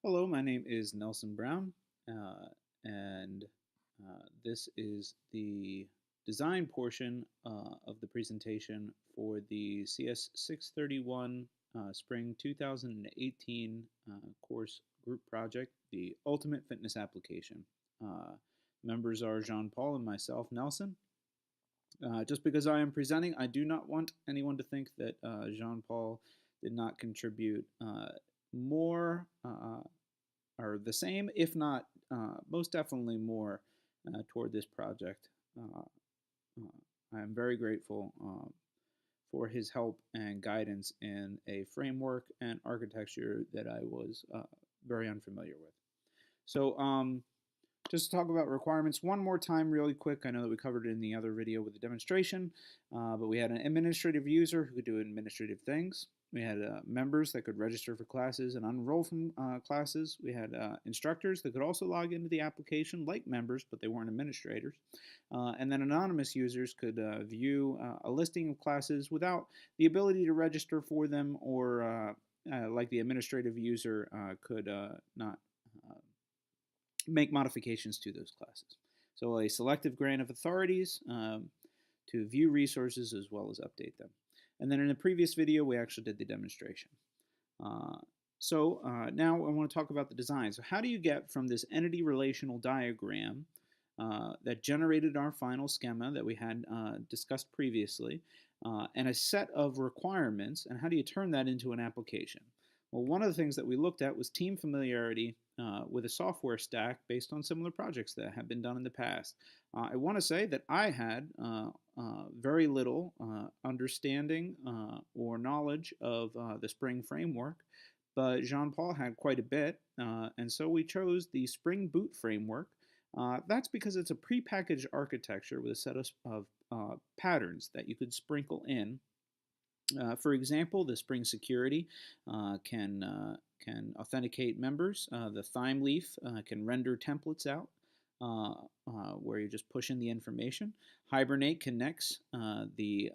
Hello, my name is Nelson Brown, and this is the design portion of the presentation for the CS631 Spring 2018 course group project, the Ultimate Fitness Application. Uh, Members are Jean-Paul and myself, Nelson. Just because I am presenting, I do not want anyone to think that Jean-Paul did not contribute more or the same, if not most definitely more toward this project. Uh, I am very grateful for his help and guidance in a framework and architecture that I was very unfamiliar with. So just to talk about requirements one more time really quick. I know that we covered it in the other video with the demonstration, but we had an administrative user who could do administrative things. We had members that could register for classes and unenroll from classes. We had instructors that could also log into the application like members, but they weren't administrators. And then anonymous users could view a listing of classes without the ability to register for them, or like the administrative user could not make modifications to those classes. So a selective grant of authorities to view resources as well as update them. And then in the previous video, we actually did the demonstration. Now I want to talk about the design. So how do you get from this entity relational diagram that generated our final schema that we had discussed previously, and a set of requirements, and how do you turn that into an application? Well, one of the things that we looked at was team familiarity with a software stack based on similar projects that have been done in the past. I want to say that I had very little understanding or knowledge of the Spring framework, but Jean-Paul had quite a bit, and so we chose the Spring Boot framework. That's because it's a prepackaged architecture with a set of patterns that you could sprinkle in. For example, the Spring Security can authenticate members. The Thime leaf can render templates out where you just push in the information. Hibernate connects the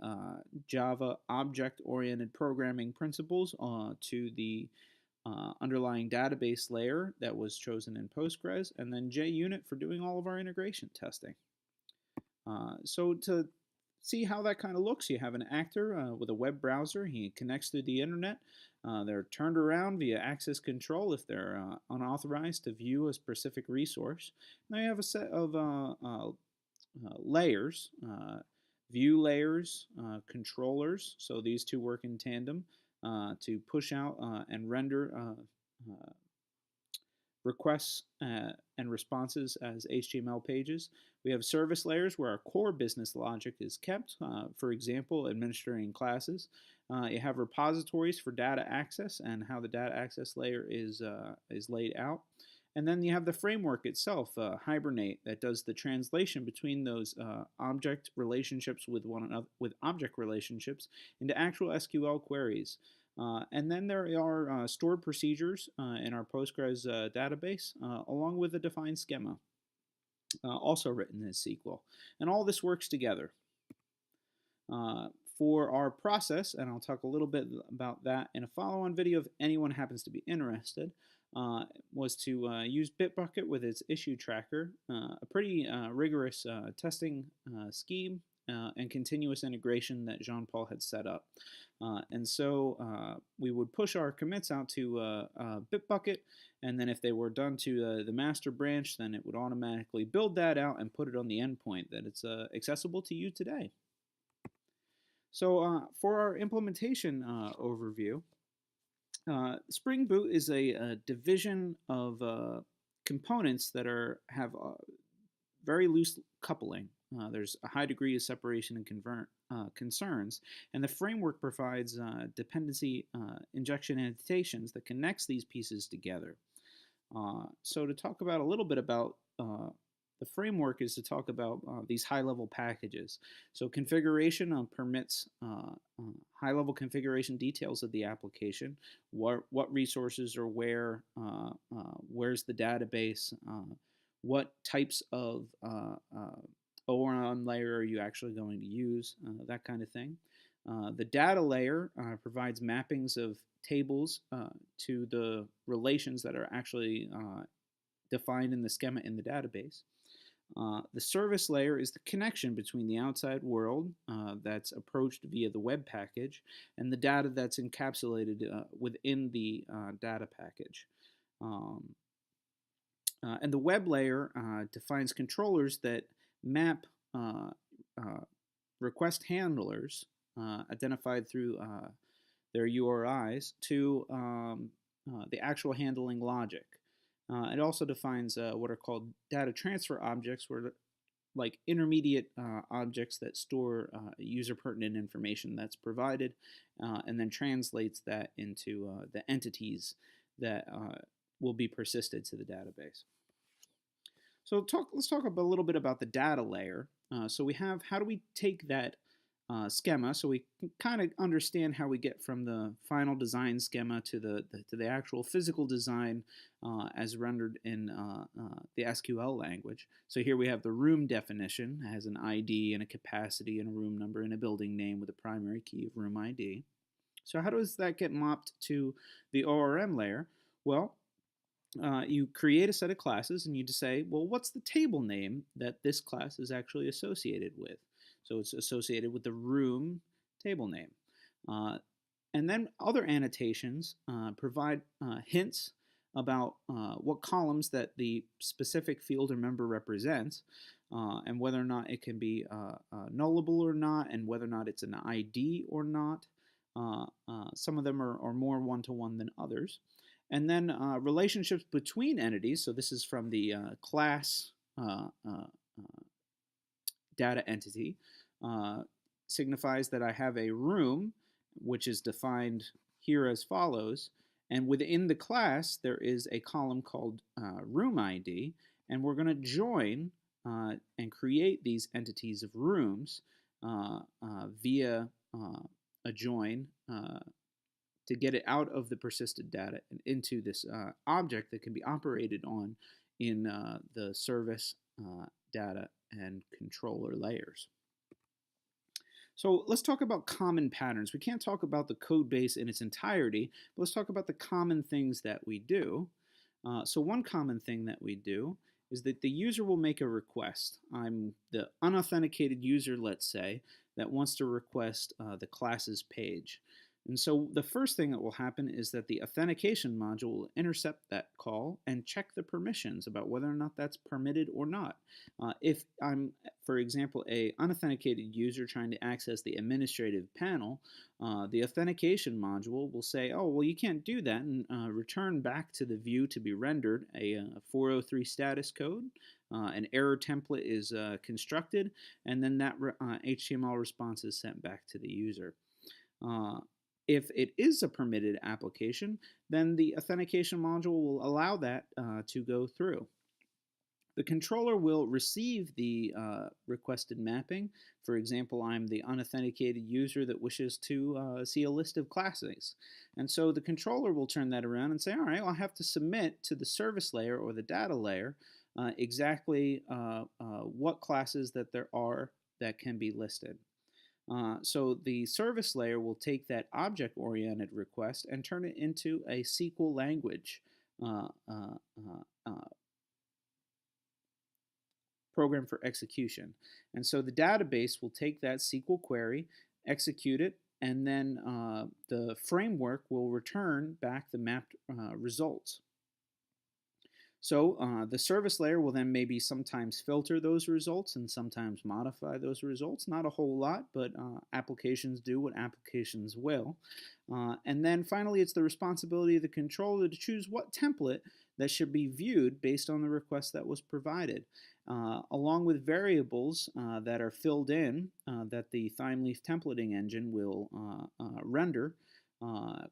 Java object-oriented programming principles to the underlying database layer that was chosen in Postgres, and then JUnit for doing all of our integration testing. So to see how that kind of looks, you have an actor with a web browser. He connects to the internet. They're turned around via access control if they're unauthorized to view a specific resource. Now you have a set of layers, view layers, controllers. So these two work in tandem to push out and render requests and responses as HTML pages. We have service layers where our core business logic is kept, for example, administering classes. You have repositories for data access and how the data access layer is laid out. And then you have the framework itself, Hibernate, that does the translation between those object relationships with one another, with object relationships into actual SQL queries. And then there are stored procedures in our Postgres database, along with a defined schema, also written in SQL. And all this works together. For our process, and I'll talk a little bit about that in a follow-on video if anyone happens to be interested, was to use Bitbucket with its issue tracker, a pretty rigorous testing scheme and continuous integration that Jean-Paul had set up. And so we would push our commits out to Bitbucket, and then if they were done to the master branch, then it would automatically build that out and put it on the endpoint that it's accessible to you today. So for our implementation overview, Spring Boot is a division of components that have very loose coupling. There's a high degree of separation and concerns, and the framework provides dependency injection annotations that connects these pieces together. So to talk about a little bit about the framework is to talk about these high-level packages. So configuration permits high-level configuration details of the application, what resources are where, where's the database, what types of ORM layer are you actually going to use, that kind of thing. The data layer provides mappings of tables to the relations that are actually defined in the schema in the database. The service layer is the connection between the outside world that's approached via the web package and the data that's encapsulated within the data package. And the web layer defines controllers that map request handlers identified through their URIs to the actual handling logic. It also defines what are called data transfer objects, where like intermediate objects that store user pertinent information that's provided and then translates that into the entities that will be persisted to the database. So let's talk a little bit about the data layer. So we have, how do we take that schema, so we can kind of understand how we get from the final design schema to the actual physical design as rendered in the SQL language. So here we have the room definition. It has an ID and a capacity and a room number and a building name with a primary key of room ID. So how does that get mapped to the ORM layer? Well, you create a set of classes and you just say, well, what's the table name that this class is actually associated with? So it's associated with the room table name. And then other annotations provide hints about what columns that the specific field or member represents, and whether or not it can be nullable or not, and whether or not it's an ID or not. Some of them are more one-to-one than others. And then relationships between entities. So this is from the class data entity. Signifies that I have a room, which is defined here as follows. And within the class, there is a column called room ID. And we're going to join and create these entities of rooms via a join to get it out of the persisted data and into this object that can be operated on in the service data and controller layers. So let's talk about common patterns. We can't talk about the code base in its entirety, but let's talk about the common things that we do. So one common thing that we do is that the user will make a request. I'm the unauthenticated user, let's say, that wants to request the classes page. And so the first thing that will happen is that the authentication module will intercept that call and check the permissions about whether or not that's permitted or not. If I'm, for example, a unauthenticated user trying to access the administrative panel, the authentication module will say, oh, well, you can't do that, and return back to the view to be rendered a 403 status code. An error template is constructed, and then that HTML response is sent back to the user. If it is a permitted application, then the authentication module will allow that to go through. The controller will receive the requested mapping. For example, I'm the unauthenticated user that wishes to see a list of classes. And so the controller will turn that around and say, all right, well, I have to submit to the service layer or the data layer exactly what classes that there are that can be listed. So the service layer will take that object-oriented request and turn it into a SQL language program for execution. And so the database will take that SQL query, execute it, and then the framework will return back the mapped results. So the service layer will then maybe sometimes filter those results and sometimes modify those results. Not a whole lot, but applications do what applications will. And then finally, it's the responsibility of the controller to choose what template that should be viewed based on the request that was provided, along with variables that are filled in that the Thymeleaf templating engine will render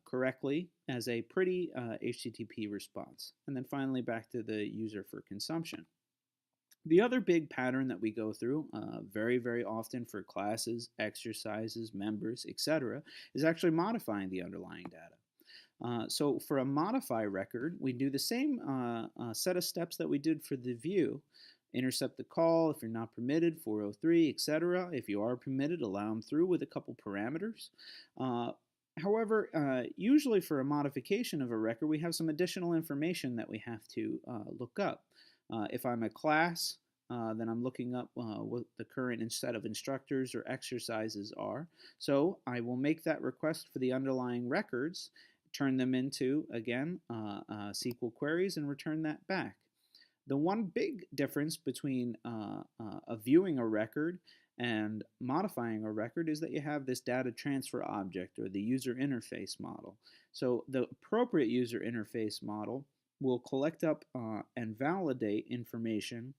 correctly as a pretty HTTP response. And then finally back to the user for consumption. The other big pattern that we go through very, very often for classes, exercises, members, etc., is actually modifying the underlying data. So for a modify record, we do the same set of steps that we did for the view, Intercept the call if you're not permitted, 403, etc. If you are permitted, allow them through with a couple parameters. However, usually for a modification of a record, we have some additional information that we have to look up. If I'm a class, then I'm looking up what the current set of instructors or exercises are. So I will make that request for the underlying records, turn them into, again, SQL queries, and return that back. The one big difference between viewing a record and modifying a record is that you have this data transfer object, or the user interface model. So the appropriate user interface model will collect up and validate information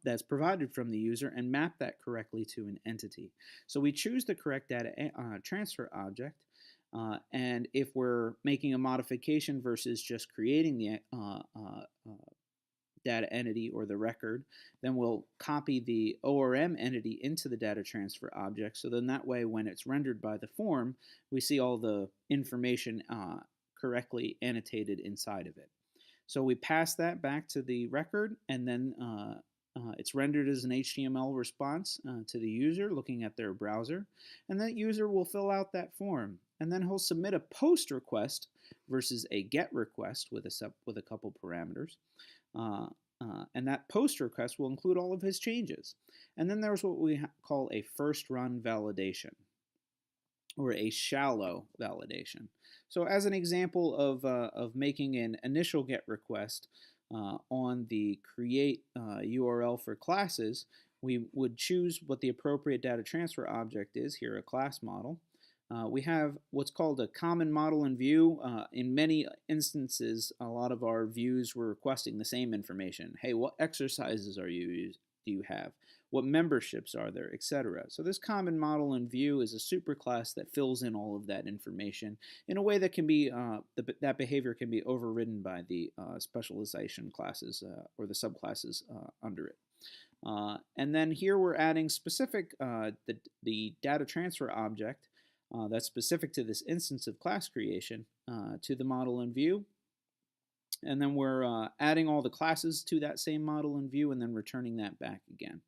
that's provided from the user and map that correctly to an entity. So we choose the correct data transfer object, and if we're making a modification versus just creating the data entity or the record, then we'll copy the ORM entity into the data transfer object. So then that way, when it's rendered by the form, we see all the information correctly annotated inside of it. So we pass that back to the record, and then it's rendered as an HTML response to the user looking at their browser, and that user will fill out that form, and then he'll submit a post request versus a get request with a couple parameters. And that post request will include all of his changes. And then there's what we call a first run validation, or a shallow validation. So as an example of making an initial get request on the create URL for classes, we would choose what the appropriate data transfer object is, here a class model. We have what's called a common model and view. In many instances, a lot of our views were requesting the same information. Hey, what exercises do you have? What memberships are there, etc. So this common model and view is a superclass that fills in all of that information in a way that can be that behavior can be overridden by the specialization classes or the subclasses under it. And then here we're adding specific the data transfer object that's specific to this instance of class creation to the model and view. And then we're adding all the classes to that same model and view and then returning that back again.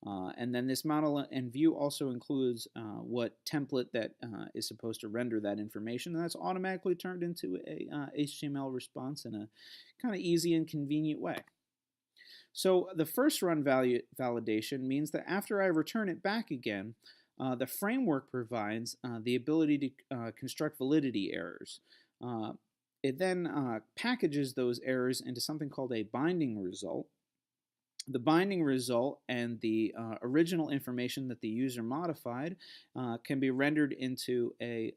And then this model and view also includes what template that is supposed to render that information, and that's automatically turned into a HTML response in a kind of easy and convenient way. So the first run validation means that after I return it back again, the framework provides the ability to construct validity errors. It then packages those errors into something called a binding result. The binding result and the original information that the user modified can be rendered into a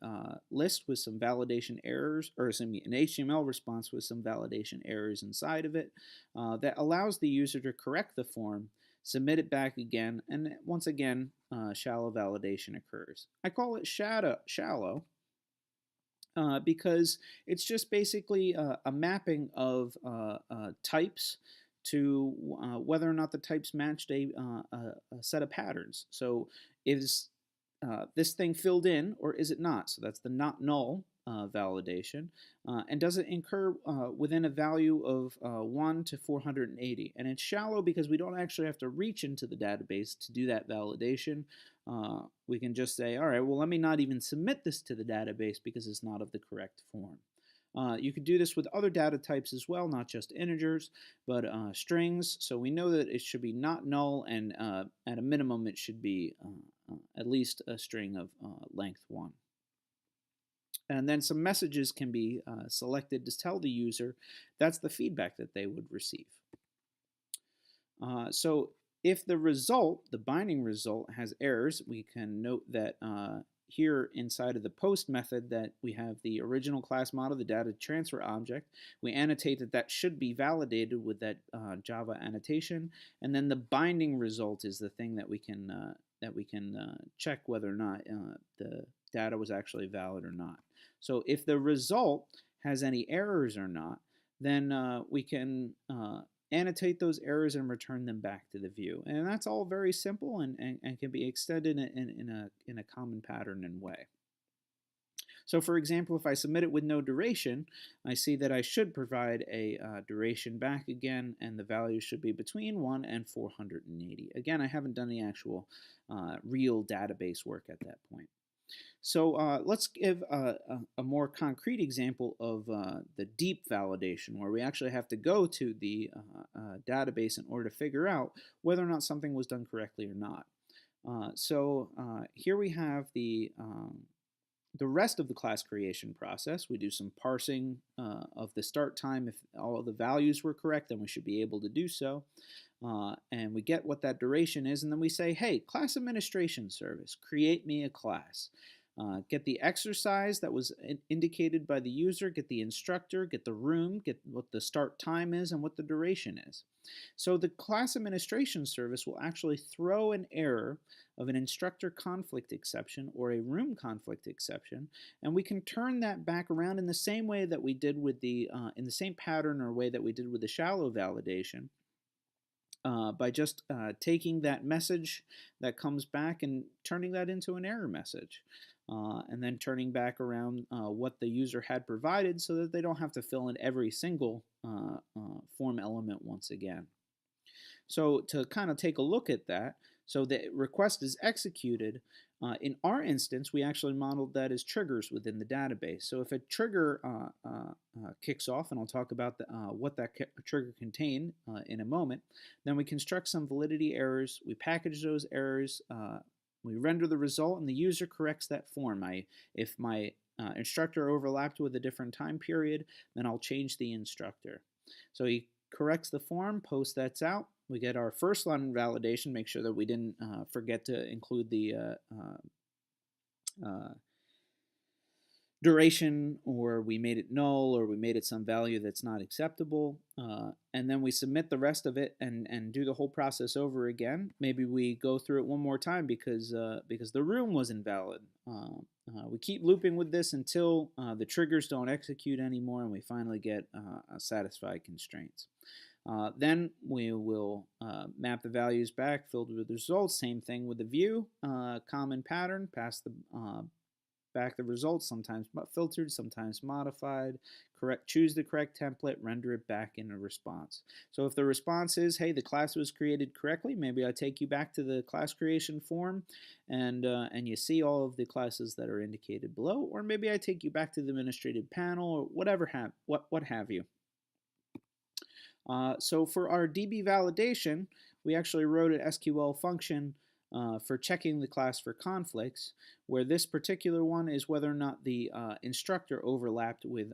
list with some validation errors, or an HTML response with some validation errors inside of it that allows the user to correct the form, submit it back again, and once again, shallow validation occurs. I call it shallow because it's just basically a mapping of types to whether or not the types matched a set of patterns. So is this thing filled in or is it not? So that's the not null validation. And does it incur within a value of 1 to 480? And it's shallow because we don't actually have to reach into the database to do that validation. We can just say, all right, well, let me not even submit this to the database because it's not of the correct form. You could do this with other data types as well, not just integers, but strings. So we know that it should be not null, and at a minimum, it should be at least a string of length 1. And then some messages can be selected to tell the user that's the feedback that they would receive. So if the result, the binding result, has errors, we can note that here inside of the post method that we have the original class model, the data transfer object. We annotate that that should be validated with that Java annotation, and then the binding result is the thing that we can check whether or not the data was actually valid or not. So if the result has any errors or not, then we can annotate those errors and return them back to the view. And that's all very simple and can be extended in a common pattern and way. So for example, if I submit it with no duration, I see that I should provide a duration back again, and the value should be between 1 and 480. Again, I haven't done the actual real database work at that point. So let's give a more concrete example of the deep validation, where we actually have to go to the database in order to figure out whether or not something was done correctly or not. So here we have the rest of the class creation process. We do some parsing of the start time. If all of the values were correct, then we should be able to do so. And we get what that duration is, and then we say, hey, class administration service, create me a class. Get the exercise that was indicated by the user, get the instructor, get the room, get what the start time is and what the duration is. So the class administration service will actually throw an error of an instructor conflict exception or a room conflict exception, and we can turn that back around in the same way that we did with the, in the same pattern or way that we did with the shallow validation. By just taking that message that comes back and turning that into an error message. And then turning back around what the user had provided so that they don't have to fill in every single form element once again. So to kind of take a look at that, so the request is executed. In our instance, we actually modeled that as triggers within the database. So if a trigger kicks off, and I'll talk about what that trigger contained in a moment, then we construct some validity errors, we package those errors, we render the result, and the user corrects that form. If my instructor overlapped with a different time period, then I'll change the instructor. So he corrects the form, posts that's out. We get our first line validation, make sure that we didn't forget to include the duration, or we made it null, or we made it some value that's not acceptable, and then we submit the rest of it and do the whole process over again. Maybe we go through it one more time because the room was invalid. We keep looping with this until the triggers don't execute anymore, and we finally get satisfied constraints. Then we will map the values back, filled with the results. Same thing with the view, common pattern, pass the back the results, sometimes filtered, sometimes modified, choose the correct template, render it back in a response. So if the response is, hey, the class was created correctly, maybe I take you back to the class creation form and you see all of the classes that are indicated below, or maybe I take you back to the administrative panel, or whatever what have you. So for our DB validation, we actually wrote an SQL function for checking the class for conflicts, where this particular one is whether or not the instructor overlapped with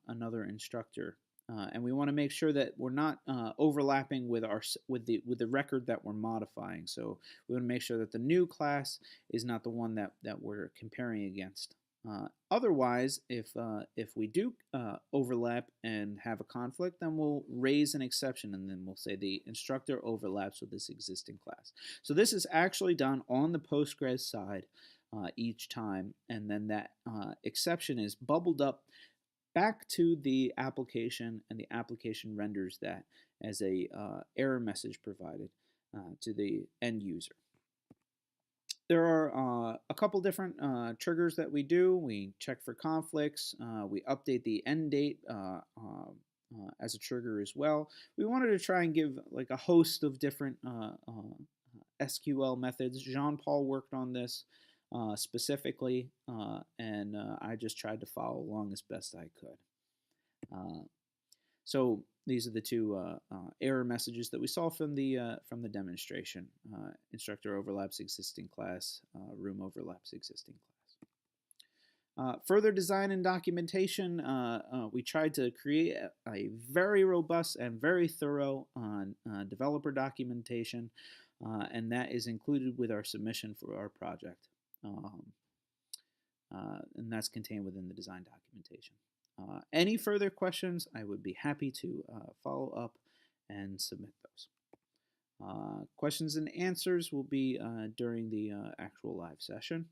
another instructor. And we want to make sure that we're not overlapping with the record that we're modifying. So we want to make sure that the new class is not the one that we're comparing against. Otherwise, if we do overlap and have a conflict, then we'll raise an exception, and then we'll say the instructor overlaps with this existing class. So this is actually done on the Postgres side each time, and then that exception is bubbled up back to the application, and the application renders that as a error message provided to the end user. There are a couple different triggers that we do. We check for conflicts. We update the end date as a trigger as well. We wanted to try and give like a host of different SQL methods. Jean-Paul worked on this specifically, and I just tried to follow along as best I could. So these are the two error messages that we saw from the demonstration. Instructor overlaps existing class, room overlaps existing class. Further design and documentation, we tried to create a very robust and very thorough developer documentation, and that is included with our submission for our project. And that's contained within the design documentation. Any further questions, I would be happy to follow up and submit those. Questions and answers will be during the actual live session.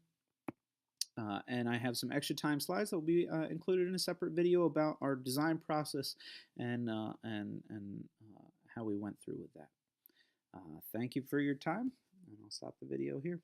And I have some extra time slides that will be included in a separate video about our design process and how we went through with that. Thank you for your time, and I'll stop the video here.